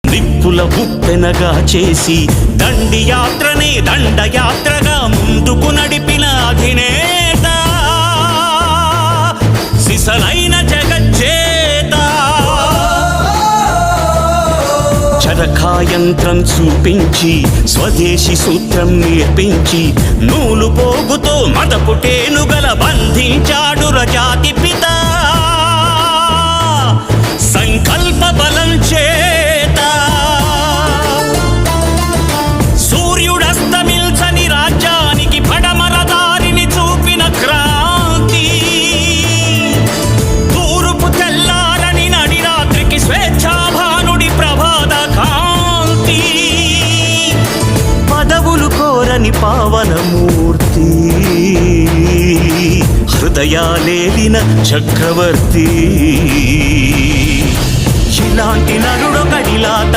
నిప్పుల ఉప్పెనగా చేసి దండియాత్రనే దండయాత్రగా ముందుకు నడిపిన అధినేత, సిసలైన జగజ్జేత. చరకాయంత్రం చూపించి స్వదేశీ సూత్రం నేర్పించి నూలు పోగుతో మదపుటేనుగల బంధించాడు రజాతి పిత. సంకల్ప బలం చేత సూర్యుడస్తమిల్చని రాజ్యానికి పడమర దారిని చూపిన క్రాంతి. తూర్పు తెల్లారని నడి రాత్రికి స్వేచ్ఛాభానుడి ప్రభాత కాంతి. పదవులు కోరని పావనమూర్తి, హృదయాలేలిన చక్రవర్తి. ఇలాంటి నరుడొకడిలా